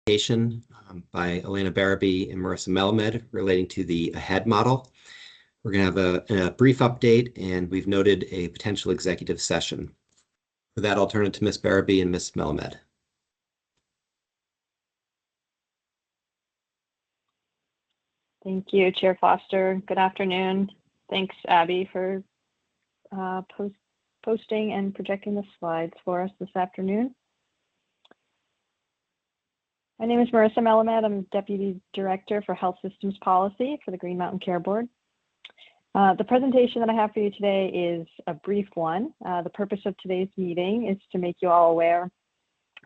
presentation by Elena Baraby and Marissa Melamed relating to the AHEAD model. We're going to have a brief update, and we've noted a potential executive session. For that, I'll turn it to Ms. Baraby and Ms. Melamed. Thank you, Chair Foster. Good afternoon. Thanks, Abby, for posting and projecting the slides for us this afternoon. My name is Marissa Melamed. I'm Deputy Director for Health Systems Policy for the Green Mountain Care Board. The presentation that I have for you today is a brief one. The purpose of today's meeting is to make you all aware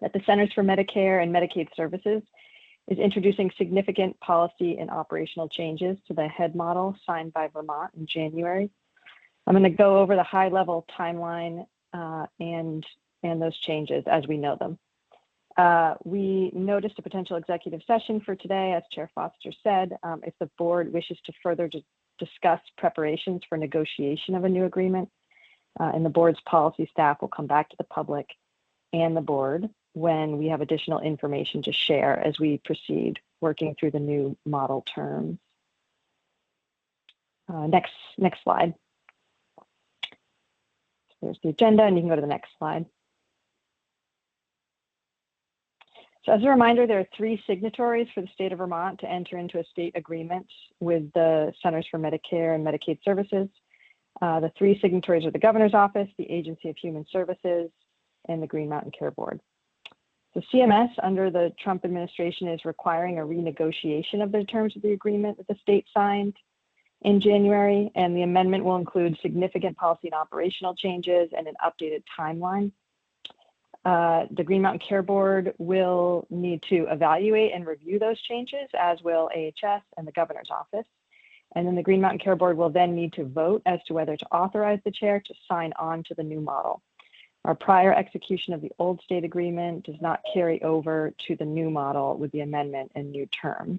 that the Centers for Medicare and Medicaid Services is introducing significant policy and operational changes to the AHEAD model signed by Vermont in January. I'm going to go over the high-level timeline and those changes as we know them. We noticed a potential executive session for today, as Chair Foster said, if the board wishes to further discuss preparations for negotiation of a new agreement, and the board's policy staff will come back to the public and the board when we have additional information to share as we proceed working through the new model terms. Next slide. So there's the agenda, and you can go to the next slide. So as a reminder, there are 3 signatories for the state of Vermont to enter into a state agreement with the Centers for Medicare and Medicaid Services. The 3 signatories are the Governor's Office, the Agency of Human Services, and the Green Mountain Care Board. So CMS, under the Trump administration, is requiring a renegotiation of the terms of the agreement that the state signed in January, and the amendment will include significant policy and operational changes and an updated timeline. The Green Mountain Care Board will need to evaluate and review those changes, as will AHS and the Governor's Office. And then the Green Mountain Care Board will then need to vote as to whether to authorize the chair to sign on to the new model. Our prior execution of the old state agreement does not carry over to the new model with the amendment and new terms.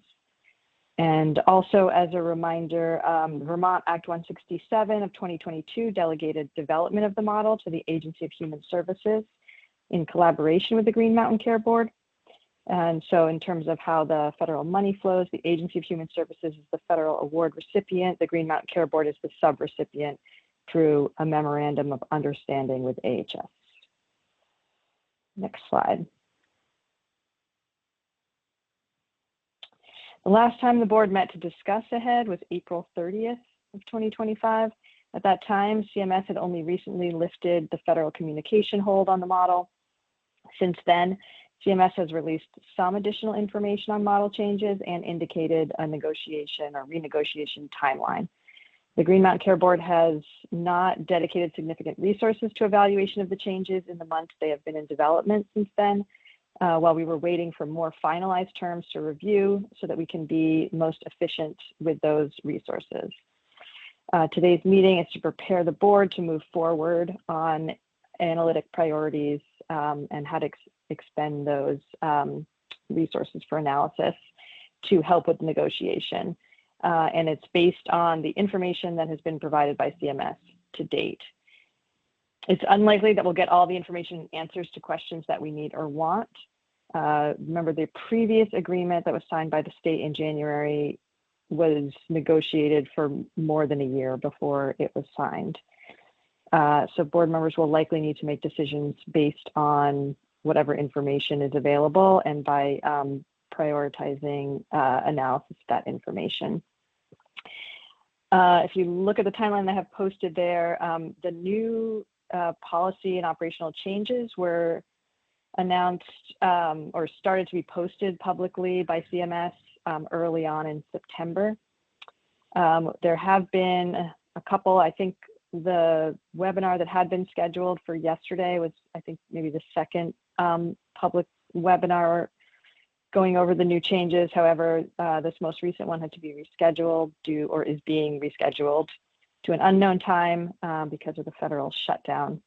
And also, as a reminder, Vermont Act 167 of 2022 delegated development of the model to the Agency of Human Services in collaboration with the Green Mountain Care Board. And so in terms of how the federal money flows, the Agency of Human Services is the federal award recipient. The Green Mountain Care Board is the subrecipient through a memorandum of understanding with AHS. Next slide. The last time the board met to discuss AHEAD was April 30th of 2025. At that time, CMS had only recently lifted the federal communication hold on the model. Since then, CMS has released some additional information on model changes and indicated a negotiation or renegotiation timeline. The Green Mountain Care Board has not dedicated significant resources to evaluation of the changes in the months they have been in development since then, while we were waiting for more finalized terms to review so that we can be most efficient with those resources. Today's meeting is to prepare the board to move forward on analytic priorities and how to expend those resources for analysis to help with the negotiation. And it's based on the information that has been provided by CMS to date. It's unlikely that we'll get all the information and answers to questions that we need or want. Remember, the previous agreement that was signed by the state in January was negotiated for more than a year before it was signed. So board members will likely need to make decisions based on whatever information is available and by prioritizing analysis of that information. If you look at the timeline I have posted there, the new policy and operational changes were announced or started to be posted publicly by CMS early on in September. There have been a couple. I think the webinar that had been scheduled for yesterday was, I think, maybe the second public webinar going over the new changes. However, this most recent one had to be rescheduled or is being rescheduled to an unknown time because of the federal shutdown.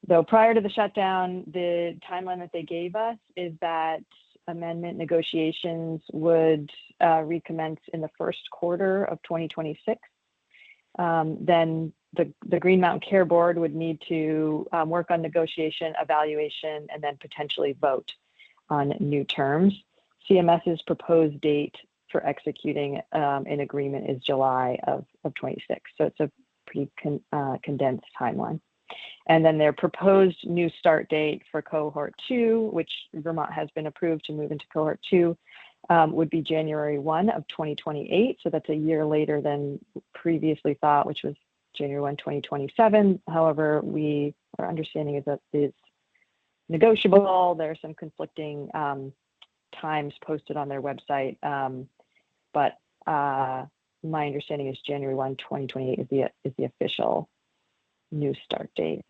Though prior to the shutdown, the timeline that they gave us is that amendment negotiations would recommence in the first quarter of 2026. Then the Green Mountain Care Board would need to work on negotiation, evaluation, and then potentially vote. on new terms. CMS's proposed date for executing an agreement is July of 26. So it's a pretty condensed timeline. And then their proposed new start date for cohort 2, which Vermont has been approved to move into cohort 2, would be January 1 of 2028. So that's a year later than previously thought, which was January 1, 2027. However, our understanding is that it's negotiable. There are some conflicting times posted on their website, but my understanding is January 1, 2028 is the official new start date.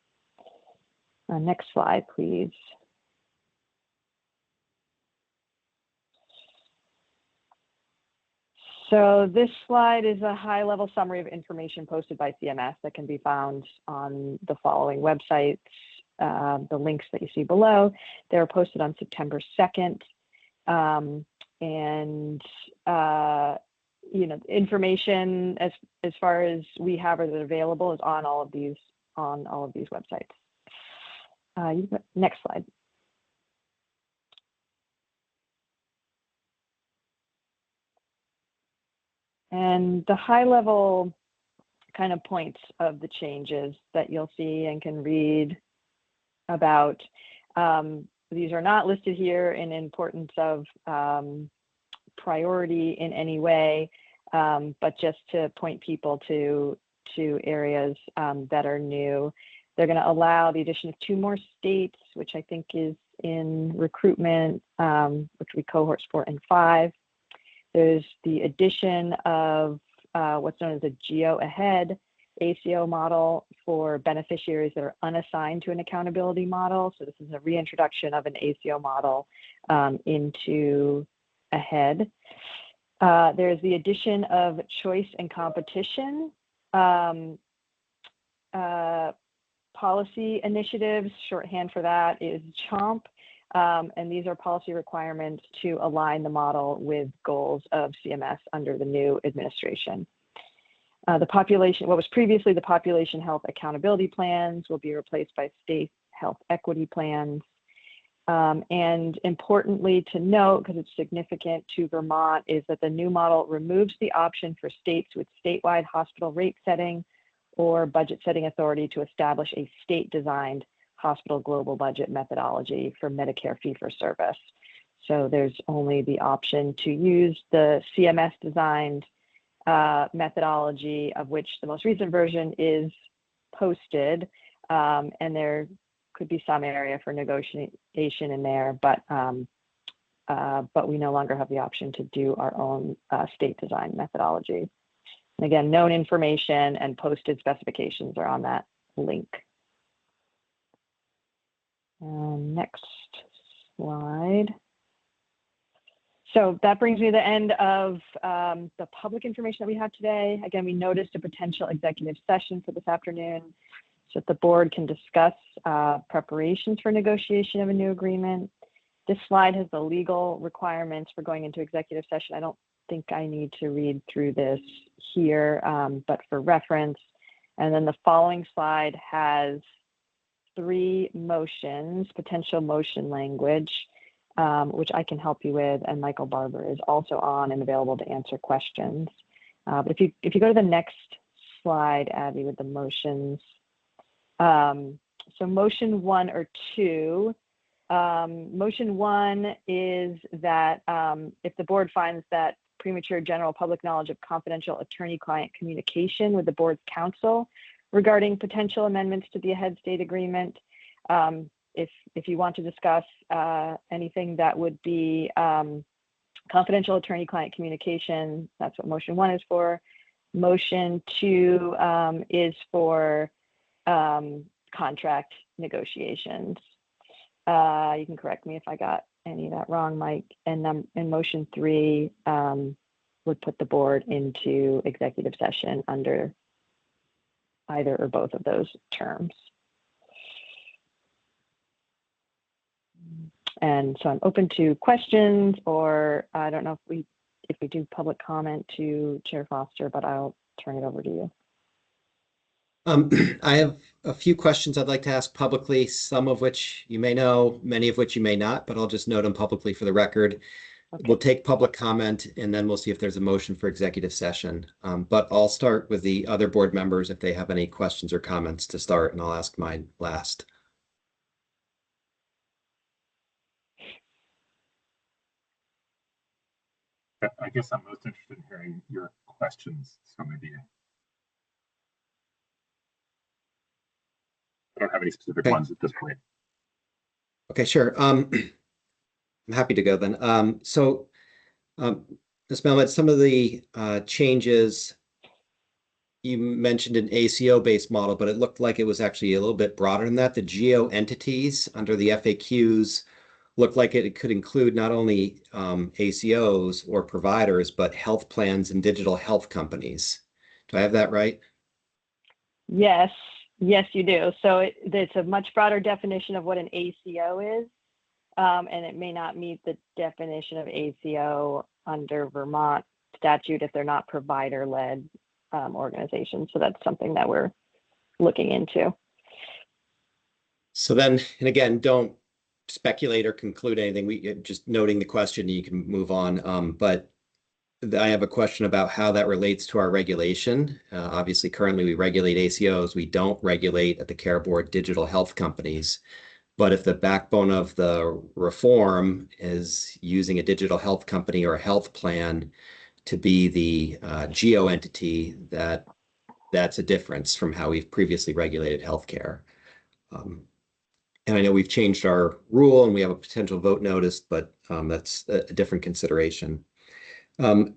Next slide, please. So this slide is a high-level summary of information posted by CMS that can be found on the following websites. The links that you see below, they were posted on September 2nd. Information as far as we have it available is on all of these websites. Next slide. And the high level kind of points of the changes that you'll see and can read about. These are not listed here in importance of priority in any way, but just to point people to areas that are new. They're going to allow the addition of 2 more states, which I think is in recruitment, which will be cohorts 4 and 5. There's the addition of what's known as a GEO-AHEAD ACO model for beneficiaries that are unassigned to an accountability model. So this is a reintroduction of an ACO model into AHEAD. There's the addition of choice and competition policy initiatives. Shorthand for that is CHOMP. And these are policy requirements to align the model with goals of CMS under the new administration. What was previously the population health accountability plans will be replaced by state health equity plans. And importantly to note, because it's significant to Vermont, is that the new model removes the option for states with statewide hospital rate setting or budget setting authority to establish a state-designed hospital global budget methodology for Medicare fee-for-service. So there's only the option to use the CMS-designed methodology, of which the most recent version is posted, and there could be some area for negotiation in there, but we no longer have the option to do our own state-designed methodology. And again, known information and posted specifications are on that link. Next slide. So that brings me to the end of the public information that we have today. Again, we noticed a potential executive session for this afternoon so that the board can discuss preparations for negotiation of a new agreement. This slide has the legal requirements for going into executive session. I don't think I need to read through this here, but for reference. And then the following slide has 3 motions, potential motion language, which I can help you with, and Michael Barber is also on and available to answer questions. But if you go to the next slide, Abby, with the motions. So motion 1 or 2. Motion 1 is that if the board finds that premature general public knowledge of confidential attorney-client communication with the board's counsel regarding potential amendments to the AHEAD state agreement, if you want to discuss anything that would be confidential attorney-client communication, that's what motion 1 is for. Motion 2 is for contract negotiations. You can correct me if I got any of that wrong, Mike. And then motion 3 would put the board into executive session under either or both of those terms. And so I'm open to questions, or I don't know if we do public comment to Chair Foster, but I'll turn it over to you. I have a few questions I'd like to ask publicly, some of which you may know, many of which you may not, but I'll just note them publicly for the record. Okay. We'll take public comment and then we'll see if there's a motion for executive session. But I'll start with the other board members if they have any questions or comments to start, and I'll ask mine last. I guess I'm most interested in hearing your questions. So maybe I don't have any specific Okay. ones at this point. Okay, sure. I'm happy to go then. Ms. Melmet, some of the changes you mentioned an ACO-based model, but it looked like it was actually a little bit broader than that. The geo entities under the FAQs looked like it could include not only ACOs or providers, but health plans and digital health companies. Do I have that right? Yes, yes, you do. So it's a much broader definition of what an ACO is, and it may not meet the definition of ACO under Vermont statute if they're not provider-led organizations. So that's something that we're looking into. So then, and again, don't speculate or conclude anything. We just noting the question, you can move on. But I have a question about how that relates to our regulation. Obviously, currently we regulate ACOs. We don't regulate at the Care Board digital health companies. But if the backbone of the reform is using a digital health company or a health plan to be the geo entity, that's a difference from how we've previously regulated healthcare. And I know we've changed our rule and we have a potential vote notice, but that's a different consideration. The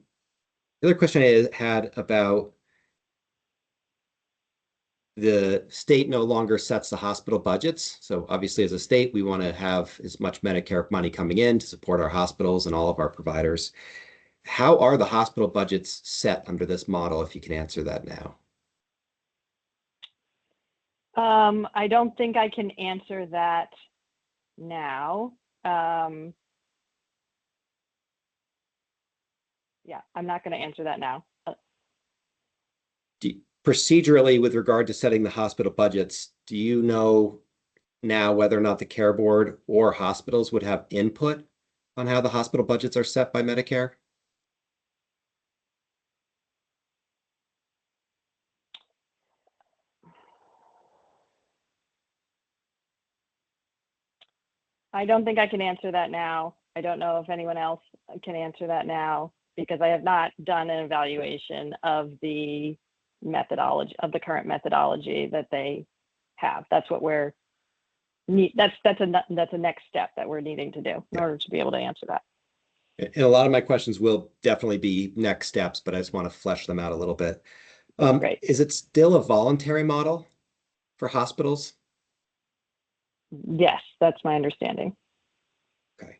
other question I had about the state no longer sets the hospital budgets. So obviously as a state, we want to have as much Medicare money coming in to support our hospitals and all of our providers. How are the hospital budgets set under this model, if you can answer that now? I don't think I can answer that now. Yeah, I'm not going to answer that now. Procedurally, with regard to setting the hospital budgets, do you know now whether or not the Care Board or hospitals would have input on how the hospital budgets are set by Medicare? I don't think I can answer that now. I don't know if anyone else can answer that now because I have not done an evaluation of the methodology, of the current methodology that they have. That's what we're that's a next step that we're needing to do in order to be able to answer that. And a lot of my questions will definitely be next steps, but I just want to flesh them out a little bit. Right. Is it still a voluntary model for hospitals? Yes, that's my understanding. Okay.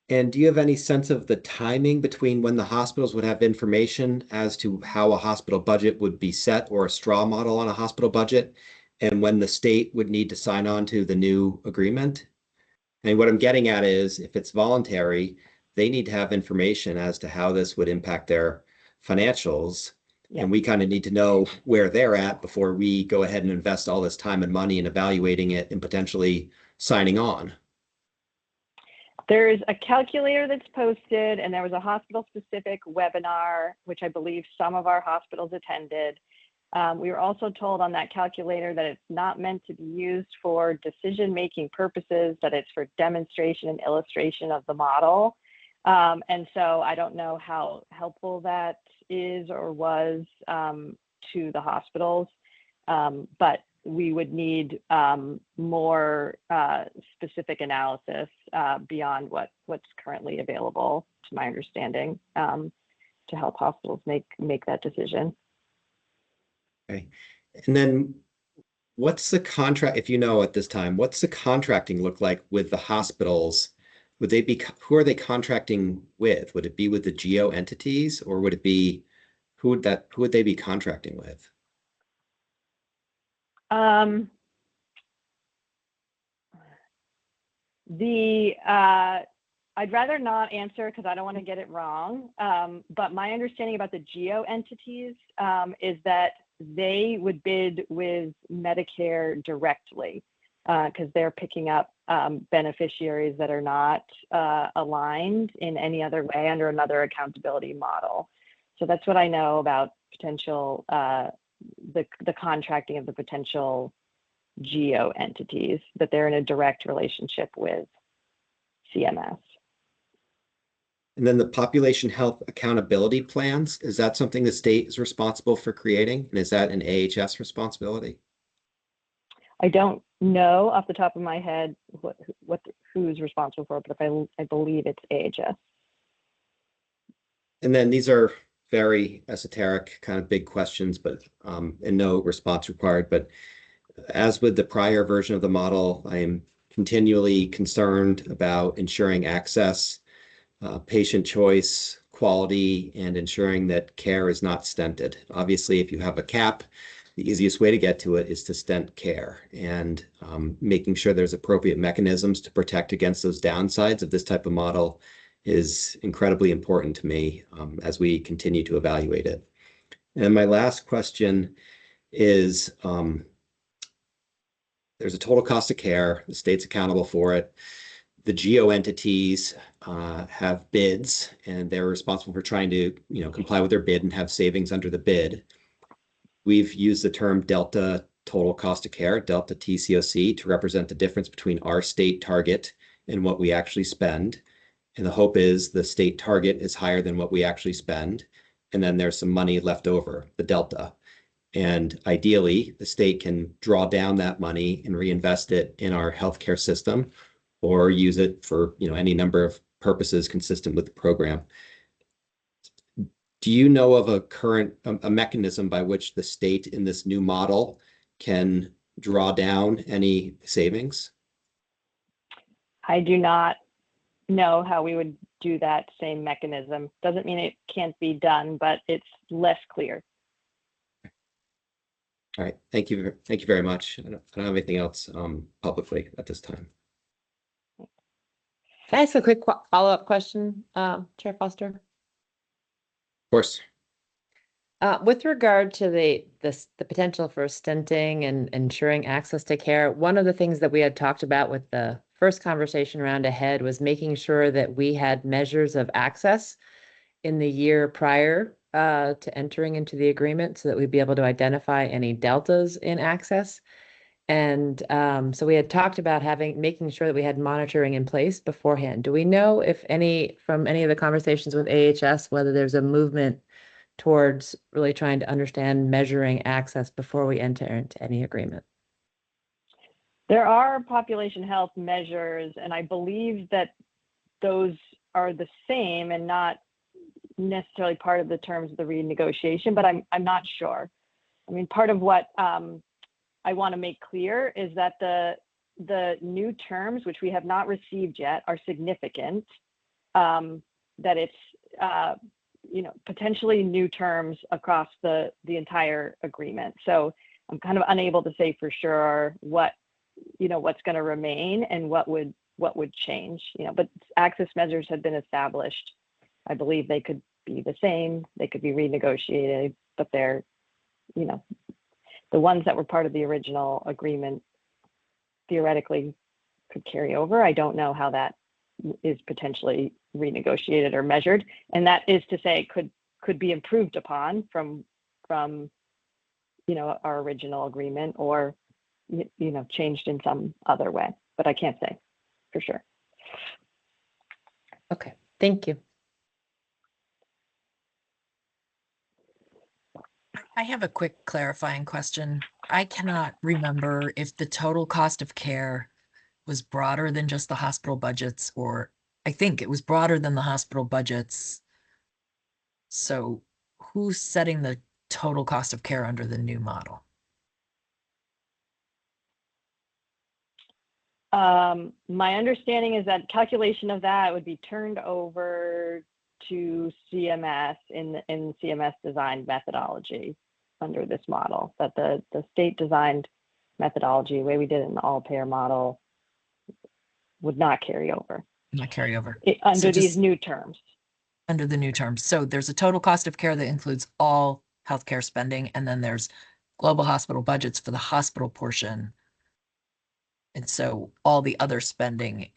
And do you have any sense of the timing between when the hospitals would have information as to how a hospital budget would be set or a straw model on a hospital budget and when the state would need to sign on to the new agreement? And what I'm getting at is if it's voluntary, they need to have information as to how this would impact their financials. Yeah. And we kind of need to know where they're at before we go ahead and invest all this time and money in evaluating it and potentially signing on. There's a calculator that's posted, and there was a hospital-specific webinar, which I believe some of our hospitals attended. We were also told on that calculator that it's not meant to be used for decision-making purposes, that it's for demonstration and illustration of the model. And so I don't know how helpful that is or was to the hospitals, but we would need more specific analysis beyond what's currently available, to my understanding, to help hospitals make that decision. Okay. And then what's the contract, if you know at this time, what's the contracting look like with the hospitals? Would they be, who are they contracting with? Would it be with the geo entities or would it be, who would they be contracting with? I'd rather not answer because I don't want to get it wrong. But my understanding about the geo entities is that they would bid with Medicare directly because they're picking up beneficiaries that are not aligned in any other way under another accountability model. So that's what I know about potential, the contracting of the potential GEO entities, that they're in a direct relationship with CMS. And then the population health accountability plans, is that something the state is responsible for creating? And is that an AHS responsibility? I don't know off the top of my head who's responsible for it, but I believe it's AHS. And then these are very esoteric kind of big questions, but and no response required. But as with the prior version of the model, I am continually concerned about ensuring access, patient choice, quality, and ensuring that care is not stunted. Obviously, if you have a cap, the easiest way to get to it is to stent care, and making sure there's appropriate mechanisms to protect against those downsides of this type of model is incredibly important to me as we continue to evaluate it. And my last question is, there's a total cost of care. The state's accountable for it. The GEO entities have bids, and they're responsible for trying to, comply with their bid and have savings under the bid. We've used the term Delta Total Cost of Care, Delta TCOC, to represent the difference between our state target and what we actually spend. And the hope is the state target is higher than what we actually spend, and then there's some money left over, the delta. And ideally, the state can draw down that money and reinvest it in our healthcare system, or use it for any number of purposes consistent with the program. Do you know of a mechanism by which the state in this new model can draw down any savings? I do not know how we would do that same mechanism. Doesn't mean it can't be done, but it's less clear. All right, thank you very much. I don't have anything else publicly at this time. Can I ask a quick follow-up question, Chair Foster? Of course. With regard to the potential for stenting and ensuring access to care, one of the things that we had talked about with the first conversation round ahead was making sure that we had measures of access in the year prior to entering into the agreement, so that we'd be able to identify any deltas in access. And so we had talked about making sure that we had monitoring in place beforehand. Do we know if from any of the conversations with AHS, whether there's a movement towards really trying to understand measuring access before we enter into any agreement? There are population health measures, and I believe that those are the same and not necessarily part of the terms of the renegotiation, but I'm not sure. I mean, part of what I want to make clear is that the new terms, which we have not received yet, are significant. That it's potentially new terms across the entire agreement. So I'm kind of unable to say for sure what's going to remain and what would change. But access measures have been established. I believe they could be the same. They could be renegotiated, but they're the ones that were part of the original agreement theoretically could carry over. I don't know how that is potentially renegotiated or measured, and that is to say could be improved upon from our original agreement, or changed in some other way, but I can't say for sure. Okay, thank you. I have a quick clarifying question. I cannot remember if the total cost of care was broader than just the hospital budgets, or I think it was broader than the hospital budgets. So who's setting the total cost of care under the new model? My understanding is that calculation of that would be turned over to CMS in CMS designed methodology under this model, that the state designed methodology, the way we did it in the all payer model, would not carry over. Not carry over. Under these new terms. Under the new terms. So there's a total cost of care that includes all healthcare spending, and then there's global hospital budgets for the hospital portion. And so all the other spending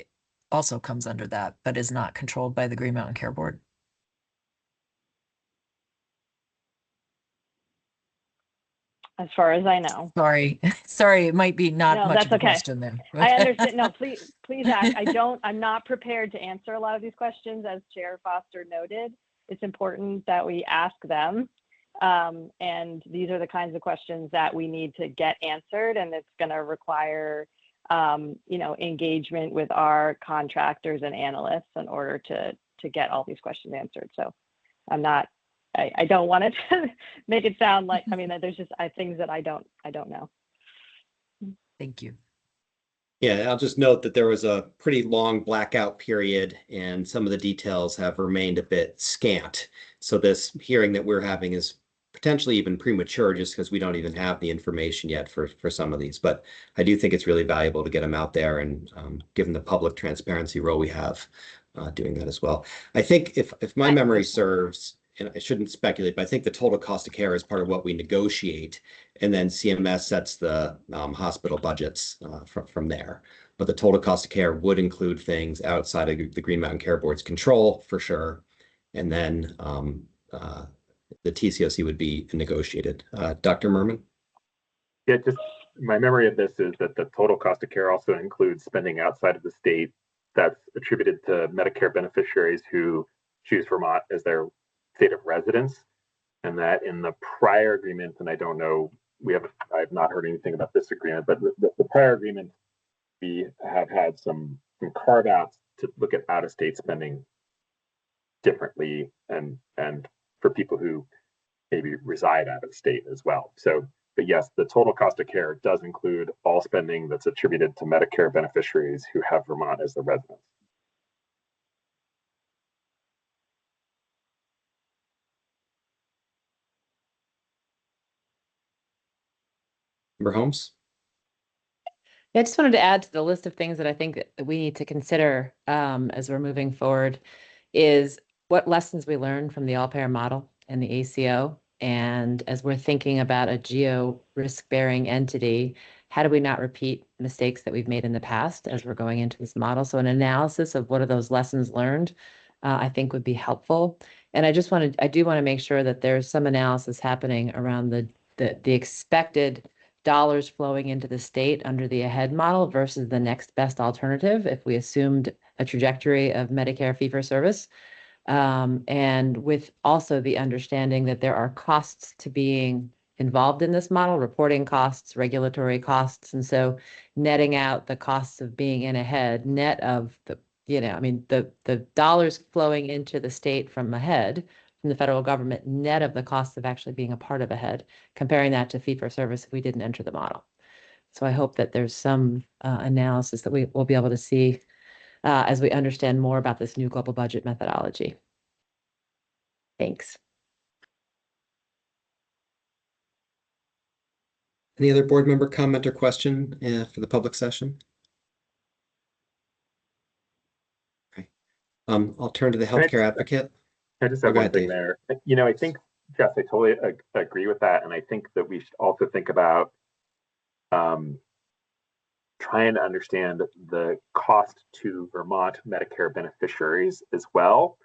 also comes under that, but is not controlled by the Green Mountain Care Board. As far as I know. Sorry, sorry, it might be not No, much that's of a okay. question then. I understand. No, please ask. I'm not prepared to answer a lot of these questions, as Chair Foster noted. It's important that we ask them. And these are the kinds of questions that we need to get answered, and it's going to require, engagement with our contractors and analysts in order to get all these questions answered. So I don't want to make it sound like, there's just things that I don't know. Thank you. Yeah, I'll just note that there was a pretty long blackout period and some of the details have remained a bit scant. So this hearing that we're having is potentially even premature just because we don't even have the information yet for some of these. But I do think it's really valuable to get them out there, and given the public transparency role we have, doing that as well. I think if my memory serves, and I shouldn't speculate, but I think the total cost of care is part of what we negotiate, and then CMS sets the hospital budgets from there. But the total cost of care would include things outside of the Green Mountain Care Board's control for sure, and then the TCOC would be negotiated. Dr. Merman? Yeah, just my memory of this is that the total cost of care also includes spending outside of the state that's attributed to Medicare beneficiaries who choose Vermont as their state of residence, and that in the prior agreement, and I don't know, I've not heard anything about this agreement, but the prior agreement, we have had some carve outs to look at out of state spending differently, and for people who maybe reside out of state as well. So, but yes, the total cost of care does include all spending that's attributed to Medicare beneficiaries who have Vermont as their residence. Member Holmes? Yeah, I just wanted to add to the list of things that I think that we need to consider as we're moving forward is what lessons we learned from the all-payer model and the ACO. And as we're thinking about a geo risk-bearing entity, how do we not repeat mistakes that we've made in the past as we're going into this model? So an analysis of what are those lessons learned, I think would be helpful. And I do want to make sure that there's some analysis happening around the expected dollars flowing into the state under the AHEAD model versus the next best alternative if we assumed a trajectory of Medicare fee-for-service. And with also the understanding that there are costs to being involved in this model, reporting costs, regulatory costs. And so netting out the costs of being in AHEAD, net of the dollars flowing into the state from AHEAD, from the federal government, net of the cost of actually being a part of AHEAD, comparing that to fee-for-service if we didn't enter the model. So I hope that there's some analysis that we will be able to see as we understand more about this new global budget methodology. Thanks. Any other board member comment or question for the public session? Okay. I'll turn to the healthcare advocate. I just have one thing Dave. there. I think, Jess, I totally agree with that. And I think that we should also think about trying to understand the cost to Vermont Medicare beneficiaries as well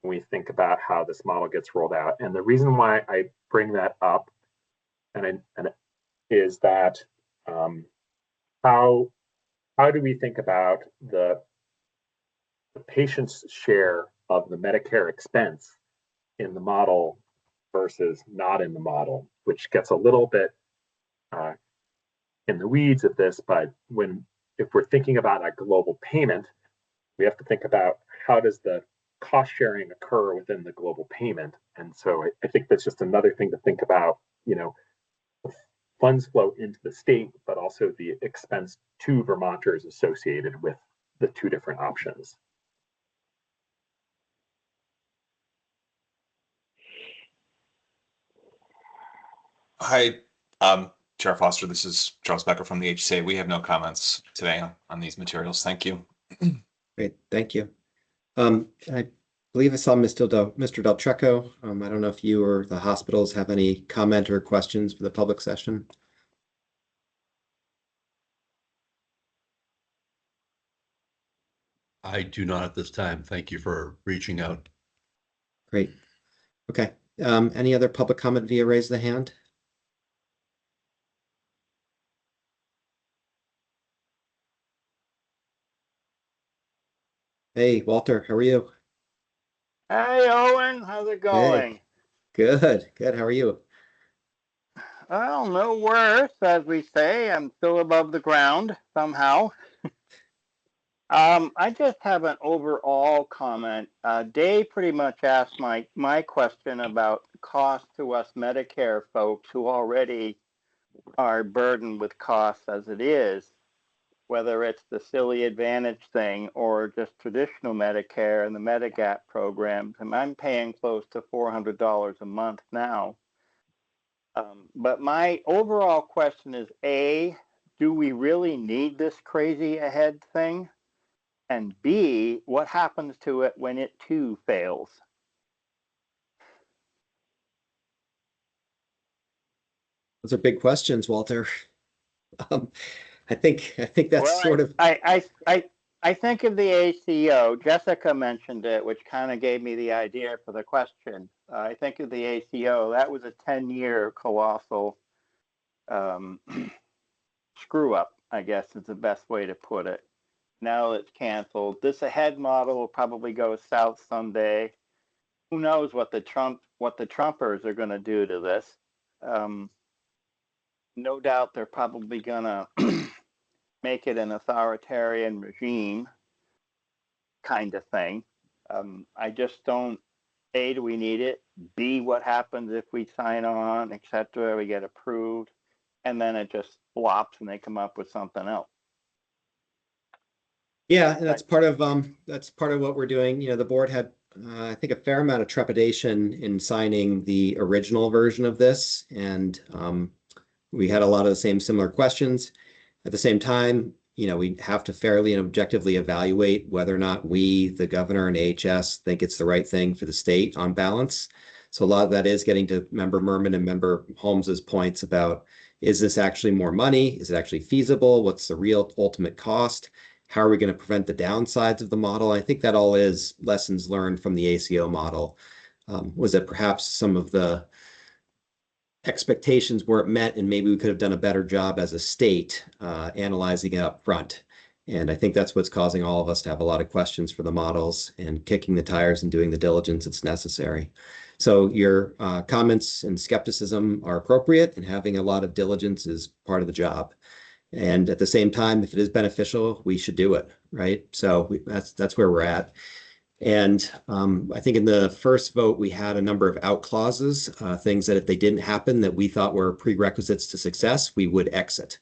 when we think about how this model gets rolled out. And the reason why I bring that up is that how do we think about the patient's share of the Medicare expense in the model versus not in the model, which gets a little bit in the weeds of this. But if we're thinking about a global payment, we have to think about how does the cost sharing occur within the global payment. And so I think that's just another thing to think about, funds flow into the state, but also the expense to Vermonters associated with the two different options. Hi, Chair Foster. This is Charles Becker from the HCA. We have no comments today on these materials. Thank you. Great, thank you. believe I saw Mr. Del Treco. I don't know if you or the hospitals have any comment or questions for the public session. I do not at this time. Thank you for reaching out. Great. Okay. Any other public comment via raise the hand? Hey, Walter, how are you? Hey, Owen, how's it going? Good, good. How are you? Well, no worse, as we say. I'm still above the ground somehow. I just have an overall comment. Dave pretty much asked my question about cost to us Medicare folks who already are burdened with costs as it is, whether it's the silly Advantage thing or just traditional Medicare and the Medigap programs. And I'm paying close to $400 a month now. But my overall question is, A, do we really need this crazy ahead thing? And B, what happens to it when it too fails? Those are big questions, Walter. I think that's Well, sort of I think of the ACO. Jessica mentioned it, which kind of gave me the idea for the question. I think of the ACO. That was a 10-year colossal screw up, I guess is the best way to put it. Now it's canceled. This ahead model will probably go south someday. Who knows what the Trumpers are going to do to this? No doubt they're probably going to make it an authoritarian regime kind of thing. I just don't. A, do we need it? B, what happens if we sign on, etc. We get approved, and then it just flops and they come up with something else. yeah, and that's part of what we're doing. You know, the board had I think a fair amount of trepidation in signing the original version of this, and we had a lot of the similar questions. At the same time, you know, we have to fairly and objectively evaluate whether or not we, the governor and AHS, think it's the right thing for the state on balance. So a lot of that is getting to Member Merman and Member Holmes's points about, is this actually more money? Is it actually feasible? What's the real ultimate cost? How are we going to prevent the downsides of the model? I think that all is lessons learned from the ACO model. Was that perhaps some of the expectations weren't met, and maybe we could have done a better job as a state analyzing it up front. And I think that's what's causing all of us to have a lot of questions for the models and kicking the tires and doing the diligence that's necessary. So your comments and skepticism are appropriate, and having a lot of diligence is part of the job. And at the same time, if it is beneficial, we should do it, right? So that's where we're at. And I think in the first vote, we had a number of out clauses, things that if they didn't happen that we thought were prerequisites to success, we would exit.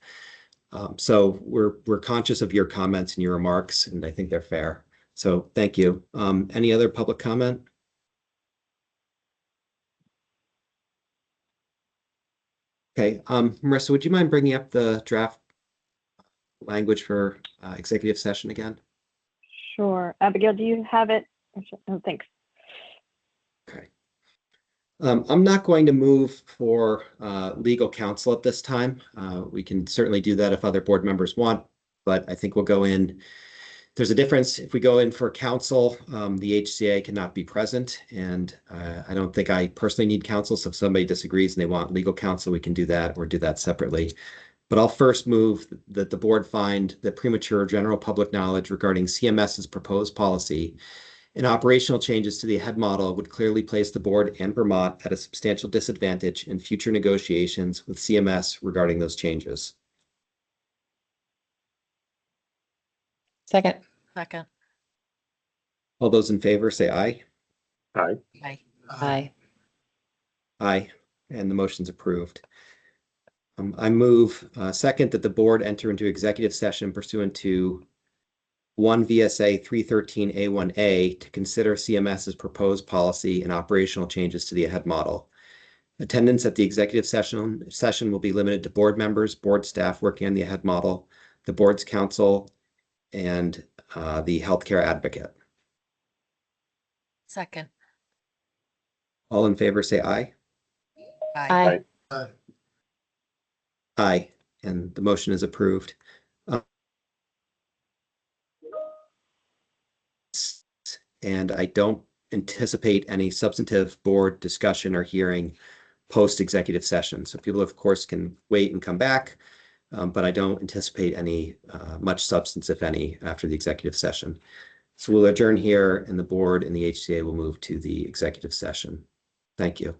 So we're conscious of your comments and your remarks, and I think they're fair. So thank you. Any other public comment? Okay, Marissa, would you mind bringing up the draft language for executive session again? Sure. Abigail, do you have it? Oh, thanks. Okay. I'm not going to move for legal counsel at this time. We can certainly do that if other board members want, but I think we'll go in. There's a difference. If we go in for counsel, the HCA cannot be present, and I don't think I personally need counsel. So if somebody disagrees and they want legal counsel, we can do that or do that separately. But I'll first move that the board find that premature general public knowledge regarding CMS's proposed policy and operational changes to the AHEAD model would clearly place the board and Vermont at a substantial disadvantage in future negotiations with CMS regarding those changes. Second. Second. All those in favor say aye. Aye. Aye. Aye. Aye, and the motion's approved. I move second that the board enter into executive session pursuant to 1 VSA 313A1A to consider CMS's proposed policy and operational changes to the AHEAD model. Attendance at the executive session will be limited to board members, board staff working on the AHEAD model, the board's counsel, and the healthcare advocate. Second. All in favor, say aye. Aye. Aye, and the motion is approved. And I don't anticipate any substantive board discussion or hearing post-executive session. So people, of course, can wait and come back, but I don't anticipate any much substance, if any, after the executive session. So we'll adjourn here, and the board and the HCA will move to the executive session. Thank you.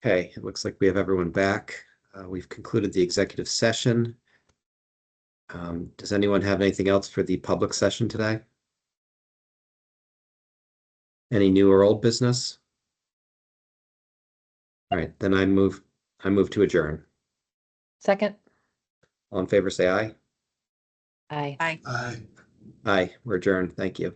Okay, it looks like we have everyone back. We've concluded the executive session. Does anyone have anything else for the public session today? Any new or old business? All right, then I move to adjourn. Second? All in favor, say aye. Aye. Aye. Aye. Aye, we're adjourned. Thank you.